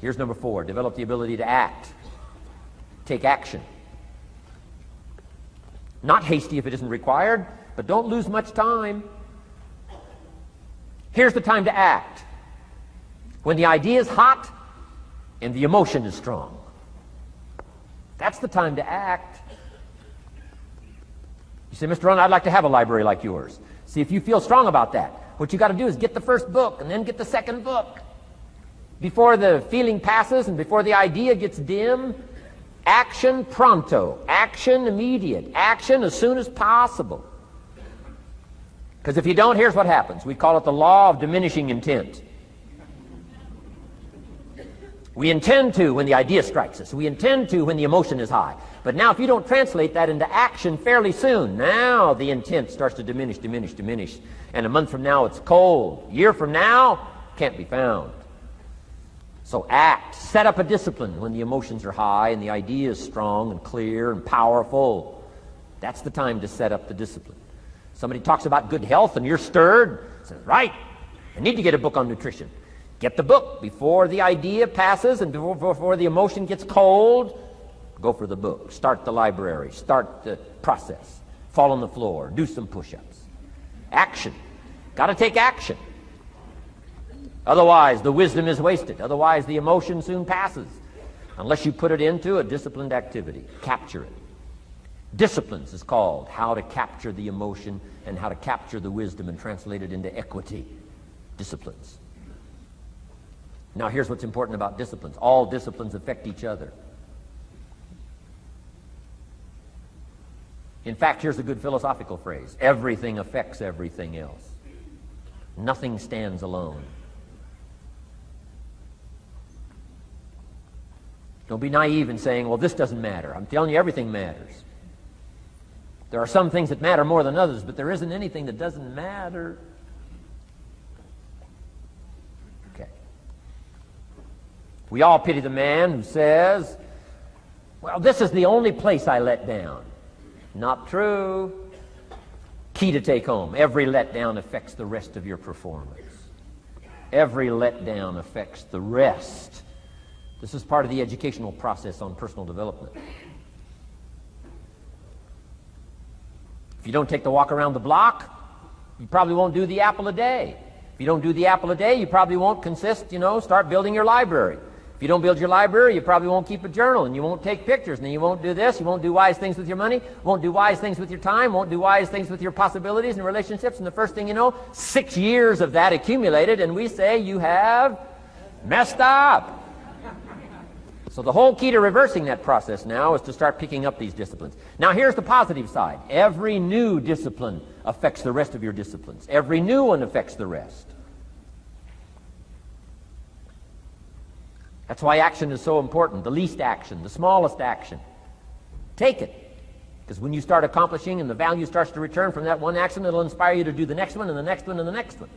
Here's number 4. Develop the ability to act. Take action. Not hasty if it isn't required, but don't lose much time. Here's the time to act. When the idea is hot and the emotion is strong. That's the time to act. You say, Mr. Rohn, I'd like to have a library like yours. See, if you feel strong about that, what you got to do is get the first book and then get the second book. Before the feeling passes and before the idea gets dim, action pronto, action immediate, action as soon as possible. Because if you don't, here's what happens. We call it the law of diminishing intent. We intend to when the idea strikes us. We intend to when the emotion is high. But now if you don't translate that into action fairly soon, now the intent starts to diminish. And a month from now it's cold. A year from now, can't be found. So act. Set up a discipline when the emotions are high and the idea is strong and clear and powerful. That's the time to set up the discipline. Somebody talks about good health and you're stirred. Says, right, I need to get a book on nutrition. Get the book before the idea passes and before the emotion gets cold. Go for the book. Start the library. Start the process. Fall on the floor. Do some push-ups. Action. Got to take action. Otherwise, the wisdom is wasted. Otherwise, the emotion soon passes. Unless you put it into a disciplined activity. Capture it. Disciplines is called how to capture the emotion and how to capture the wisdom and translate it into equity. Disciplines. Now, here's what's important about disciplines. All disciplines affect each other. In fact, here's a good philosophical phrase. Everything affects everything else. Nothing stands alone. Don't be naive in saying, well, this doesn't matter. I'm telling you, everything matters. There are some things that matter more than others, but there isn't anything that doesn't matter. Okay. We all pity the man who says, well, this is the only place I let down. Not true. Key to take home. Every letdown affects the rest of your performance. Every letdown affects the rest. This is part of the educational process on personal development. If you don't take the walk around the block, you probably won't do the apple a day. If you don't do the apple a day, you probably won't start building your library. If you don't build your library, you probably won't keep a journal, and you won't take pictures, and you won't do this, you won't do wise things with your money, won't do wise things with your time, won't do wise things with your possibilities and relationships, and the first thing you know, 6 years of that accumulated, and we say you have messed up. So the whole key to reversing that process now is to start picking up these disciplines. Now here's the positive side. Every new discipline affects the rest of your disciplines. Every new one affects the rest. That's why action is so important. The least action, the smallest action. Take it. Because when you start accomplishing and the value starts to return from that one action, it'll inspire you to do the next one and the next one and the next one.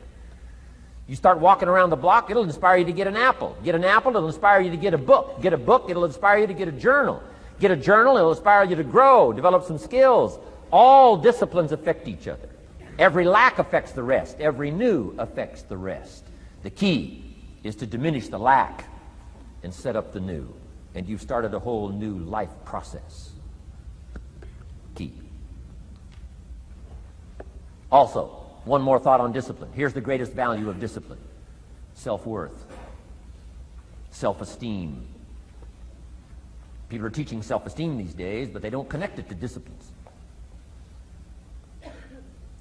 You start walking around the block, it'll inspire you to get an apple. Get an apple, it'll inspire you to get a book. Get a book, it'll inspire you to get a journal. Get a journal, it'll inspire you to grow, develop some skills. All disciplines affect each other. Every lack affects the rest. Every new affects the rest. The key is to diminish the lack and set up the new. And you've started a whole new life process. Key. Also, one more thought on discipline. Here's the greatest value of discipline. Self-worth. Self-esteem. People are teaching self-esteem these days, but they don't connect it to disciplines.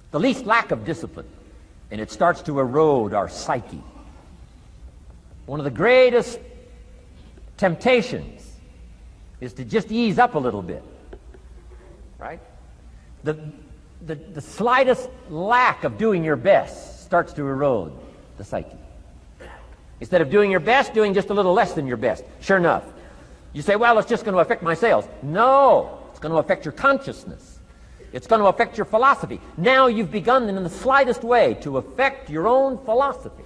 The least lack of discipline, and it starts to erode our psyche. One of the greatest temptations is to just ease up a little bit, right? The slightest lack of doing your best starts to erode the psyche. Instead of doing your best, doing just a little less than your best. Sure enough. You say, well, it's just going to affect my sales. No, it's going to affect your consciousness. It's going to affect your philosophy. Now you've begun in the slightest way to affect your own philosophy.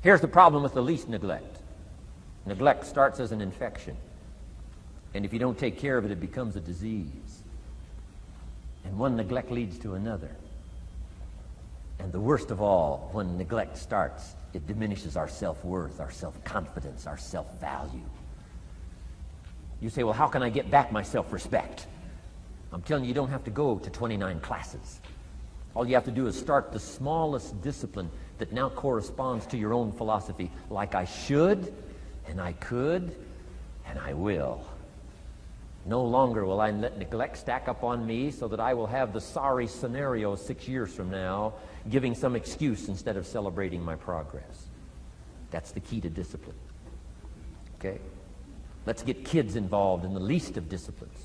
Here's the problem with the least neglect. Neglect starts as an infection. And if you don't take care of it, it becomes a disease. And one neglect leads to another. And the worst of all, when neglect starts, it diminishes our self-worth, our self-confidence, our self-value. You say, well, how can I get back my self-respect? I'm telling you, you don't have to go to 29 classes. All you have to do is start the smallest discipline that now corresponds to your own philosophy, like I should, and I could, and I will. No longer will I let neglect stack up on me so that I will have the sorry scenario 6 years from now, giving some excuse instead of celebrating my progress. That's the key to discipline. Okay? Let's get kids involved in the least of disciplines.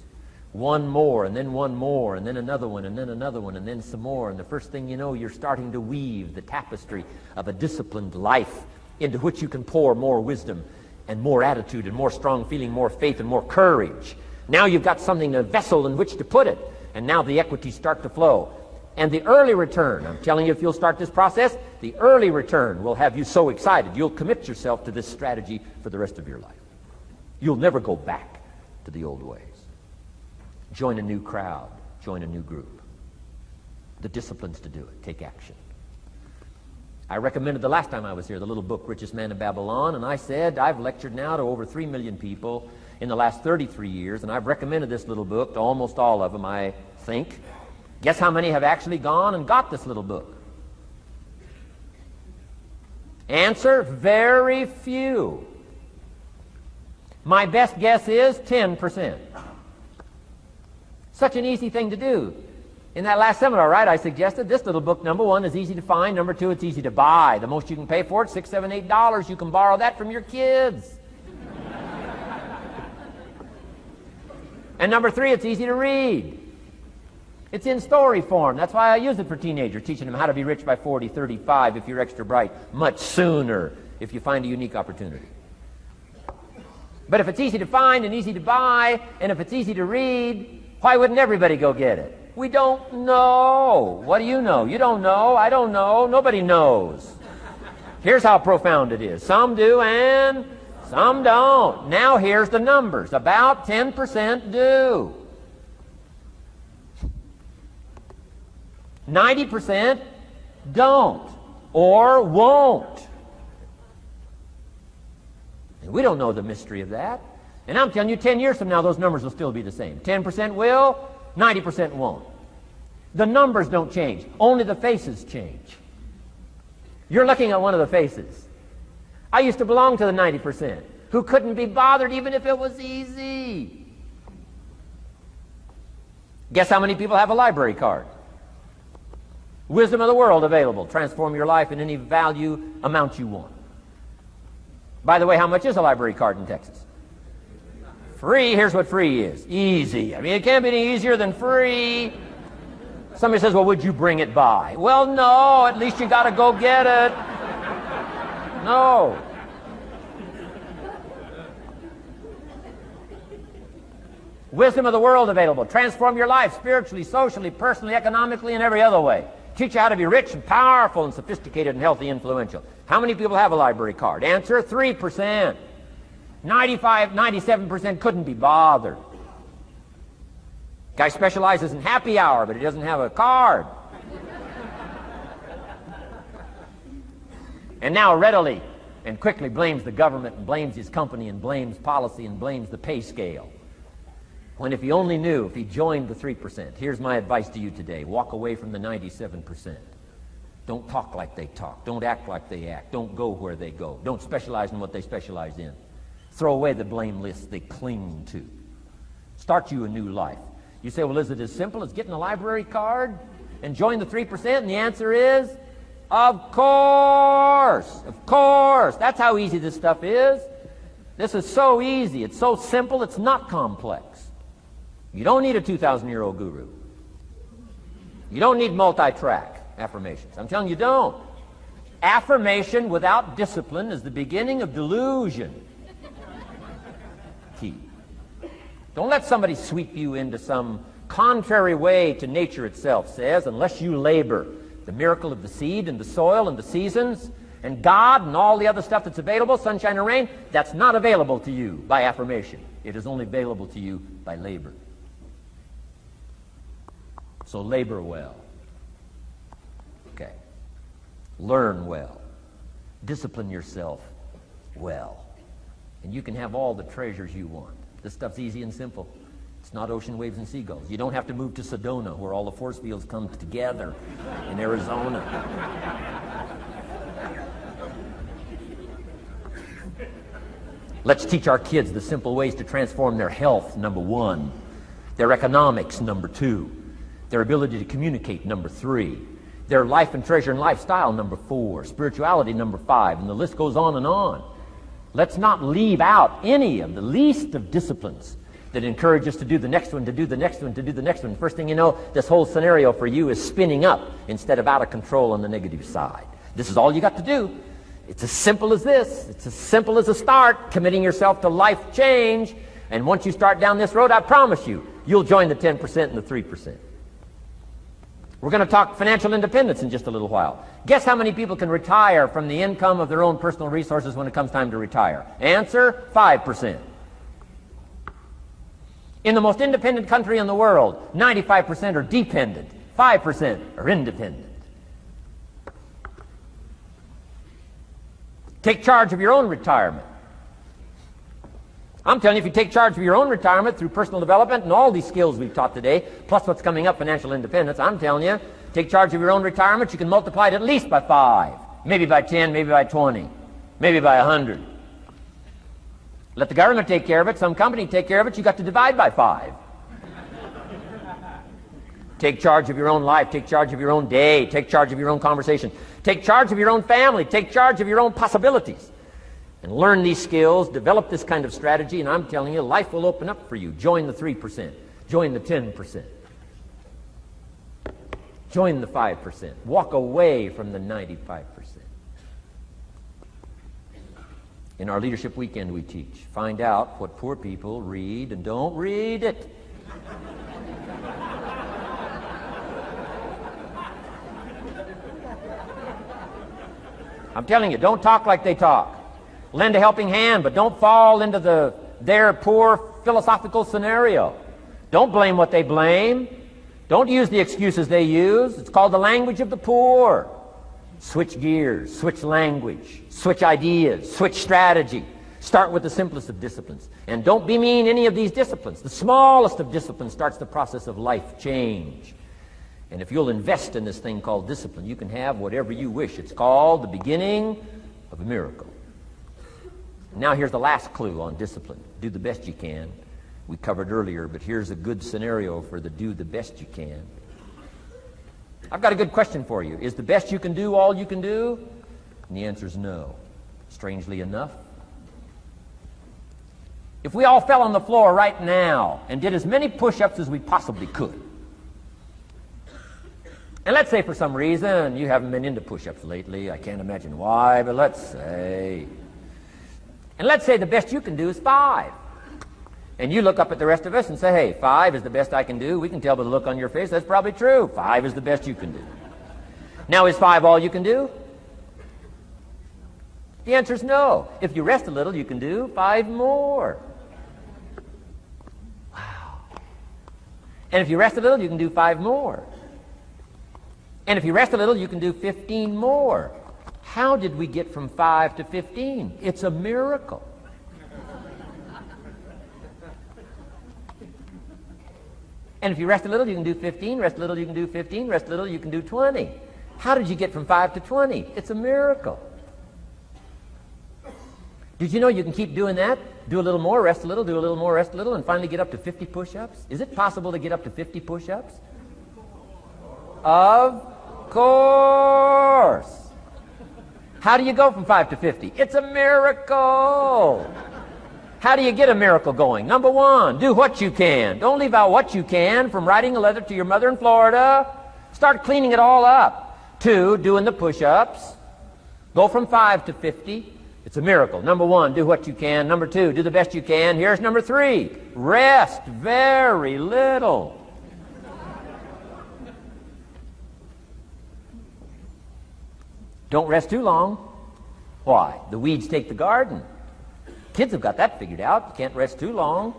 One more, and then one more, and then another one, and then another one, and then some more. And the first thing you know, you're starting to weave the tapestry of a disciplined life into which you can pour more wisdom and more attitude and more strong feeling, more faith and more courage. Now you've got something, a vessel in which to put it. And now the equities start to flow. And the early return, I'm telling you, if you'll start this process, the early return will have you so excited, you'll commit yourself to this strategy for the rest of your life. You'll never go back to the old ways. Join a new crowd. Join a new group. The disciplines to do it. Take action. I recommended the last time I was here the little book, Richest Man in Babylon, and I said I've lectured now to over 3 million people in the last 33 years, and I've recommended this little book to almost all of them, I think. Guess how many have actually gone and got this little book? Answer, very few. My best guess is 10%. Such an easy thing to do. In that last seminar, right, I suggested this little book, number one, is easy to find. Number two, it's easy to buy. The most you can pay for it, $6, $7, $8. You can borrow that from your kids. And number three, it's easy to read. It's in story form. That's why I use it for teenagers, teaching them how to be rich by 40, 35, if you're extra bright, much sooner, if you find a unique opportunity. But if it's easy to find and easy to buy, and if it's easy to read, why wouldn't everybody go get it? We don't know. What do you know? You don't know. I don't know. Nobody knows. Here's how profound it is. Some do and some don't. Now here's the numbers. About 10% do. 90% don't or won't. And we don't know the mystery of that. And I'm telling you, 10 years from now, those numbers will still be the same. 10% will, 90% won't. The numbers don't change. Only the faces change. You're looking at one of the faces. I used to belong to the 90% who couldn't be bothered even if it was easy. Guess how many people have a library card? Wisdom of the world available. Transform your life in any value amount you want. By the way, how much is a library card in Texas? Free. Here's what free is. Easy. I mean, it can't be any easier than free. Somebody says, well, would you bring it by? Well, no. At least you got to go get it. No. Wisdom of the world available. Transform your life spiritually, socially, personally, economically, and every other way. Teach you how to be rich and powerful and sophisticated and healthy, influential. How many people have a library card? Answer, 3%. 95, 97% couldn't be bothered. Guy specializes in happy hour, but he doesn't have a card. And now readily and quickly blames the government and blames his company and blames policy and blames the pay scale. When if he only knew, if he joined the 3%, here's my advice to you today. Walk away from the 97%. Don't talk like they talk. Don't act like they act. Don't go where they go. Don't specialize in what they specialize in. Throw away the blame lists they cling to. Start you a new life. You say, well, is it as simple as getting a library card and join the 3%? And the answer is, of course. Of course. That's how easy this stuff is. This is so easy. It's so simple. It's not complex. You don't need a 2,000-year-old guru. You don't need multi-track affirmations. I'm telling you, don't. Affirmation without discipline is the beginning of delusion. Key. Don't let somebody sweep you into some contrary way to nature itself says, unless you labor. The miracle of the seed and the soil and the seasons and God and all the other stuff that's available, sunshine and rain, that's not available to you by affirmation. It is only available to you by labor. So labor well. Okay. Learn well. Discipline yourself well. And you can have all the treasures you want. This stuff's easy and simple. It's not ocean waves and seagulls. You don't have to move to Sedona, where all the force fields come together in Arizona. Let's teach our kids the simple ways to transform their health, number 1. Their economics, number 2. Their ability to communicate, number 3. Their life and treasure and lifestyle, number 4. Spirituality, number 5. And the list goes on and on. Let's not leave out any of the least of disciplines that encourage us to do the next one, to do the next one, to do the next one. First thing you know, this whole scenario for you is spinning up instead of out of control on the negative side. This is all you got to do. It's as simple as this. It's as simple as a start, committing yourself to life change. And once you start down this road, I promise you, you'll join the 10% and the 3%. We're going to talk financial independence in just a little while. Guess how many people can retire from the income of their own personal resources when it comes time to retire? Answer, 5%. In the most independent country in the world, 95% are dependent, 5% are independent. Take charge of your own retirement. I'm telling you, if you take charge of your own retirement through personal development and all these skills we've taught today, plus what's coming up, financial independence, I'm telling you, take charge of your own retirement, you can multiply it at least by 5, maybe by 10, maybe by 20, maybe by 100. Let the government take care of it, some company take care of it, you got to divide by 5. Take charge of your own life, take charge of your own day, take charge of your own conversation, take charge of your own family, take charge of your own possibilities. And learn these skills, develop this kind of strategy, and I'm telling you, life will open up for you. Join the 3%. Join the 10%. Join the 5%. Walk away from the 95%. In our Leadership Weekend we teach, find out what poor people read and don't read it. I'm telling you, don't talk like they talk. Lend a helping hand, but don't fall into their poor philosophical scenario. Don't blame what they blame. Don't use the excuses they use. It's called the language of the poor. Switch gears, switch language, switch ideas, switch strategy. Start with the simplest of disciplines. And don't bemean any of these disciplines. The smallest of disciplines starts the process of life change. And if you'll invest in this thing called discipline, you can have whatever you wish. It's called the beginning of a miracle. Now here's the last clue on discipline. Do the best you can. We covered earlier, but here's a good scenario for the do the best you can. I've got a good question for you. Is the best you can do all you can do? And the answer is no. Strangely enough. If we all fell on the floor right now and did as many push-ups as we possibly could, and let's say for some reason you haven't been into push-ups lately, I can't imagine why, but let's say the best you can do is 5. And you look up at the rest of us and say, hey, 5 is the best I can do. We can tell by the look on your face that's probably true. 5 is the best you can do. Now, is 5 all you can do? The answer is no. If you rest a little, you can do 5 more. Wow. And if you rest a little, you can do 5 more. And if you rest a little, you can do 15 more. How did we get from 5 to 15? It's a miracle. And if you rest a little, you can do 15, rest a little, you can do 15, rest a little, you can do 20. How did you get from 5 to 20? It's a miracle. Did you know you can keep doing that? Do a little more, rest a little, do a little more, rest a little, and finally get up to 50 push-ups? Is it possible to get up to 50 push-ups? Of course. How do you go from 5 to 50? It's a miracle. How do you get a miracle going? Number 1, do what you can. Don't leave out what you can, from writing a letter to your mother in Florida. Start cleaning it all up. 2, doing the push-ups. Go from 5 to 50. It's a miracle. Number 1, do what you can. Number 2, do the best you can. Here's number 3, rest very little. Don't rest too long. Why? The weeds take the garden. Kids have got that figured out. You can't rest too long.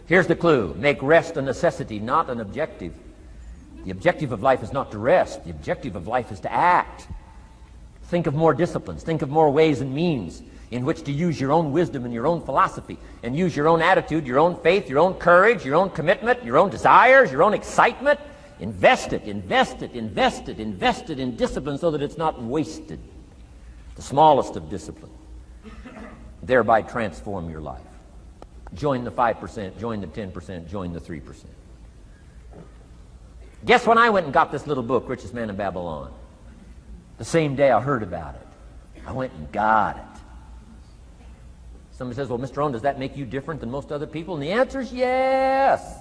Here's the clue. Make rest a necessity, not an objective. The objective of life is not to rest. The objective of life is to act. Think of more disciplines. Think of more ways and means in which to use your own wisdom and your own philosophy and use your own attitude, your own faith, your own courage, your own commitment, your own desires, your own excitement. Invest it in discipline so that it's not wasted. The smallest of discipline. Thereby transform your life. Join the 5%, join the 10%, join the 3%. Guess when I went and got this little book, Richest Man in Babylon? The same day I heard about it. I went and got it. Somebody says, well, Mr. Rohn, does that make you different than most other people? And the answer is yes.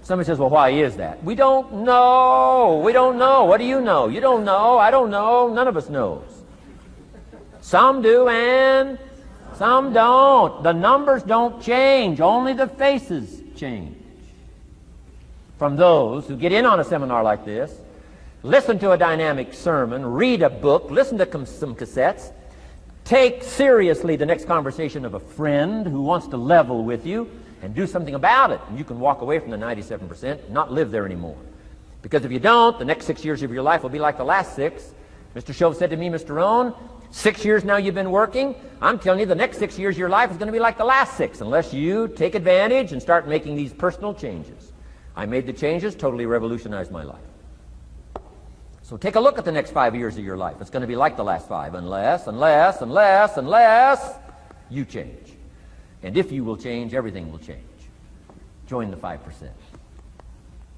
Somebody says, well, why is that? We don't know. We don't know. What do you know? You don't know. I don't know. None of us knows. Some do and some don't. The numbers don't change. Only the faces change. From those who get in on a seminar like this, listen to a dynamic sermon, read a book, listen to some cassettes, take seriously the next conversation of a friend who wants to level with you, and do something about it. And you can walk away from the 97% and not live there anymore. Because if you don't, the next 6 years of your life will be like the last 6. Mr. Shove said to me, Mr. Rohn, 6 years now you've been working. I'm telling you the next 6 years of your life is going to be like the last 6 unless you take advantage and start making these personal changes. I made the changes, totally revolutionized my life. So take a look at the next 5 years of your life. It's going to be like the last 5 unless you change. And if you will change, everything will change. Join the 5%.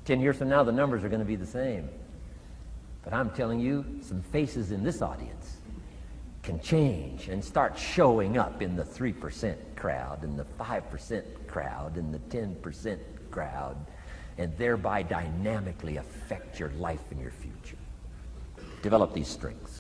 10 years from now, the numbers are going to be the same. But I'm telling you, some faces in this audience can change and start showing up in the 3% crowd, in the 5% crowd, in the 10% crowd, and thereby dynamically affect your life and your future. Develop these strengths.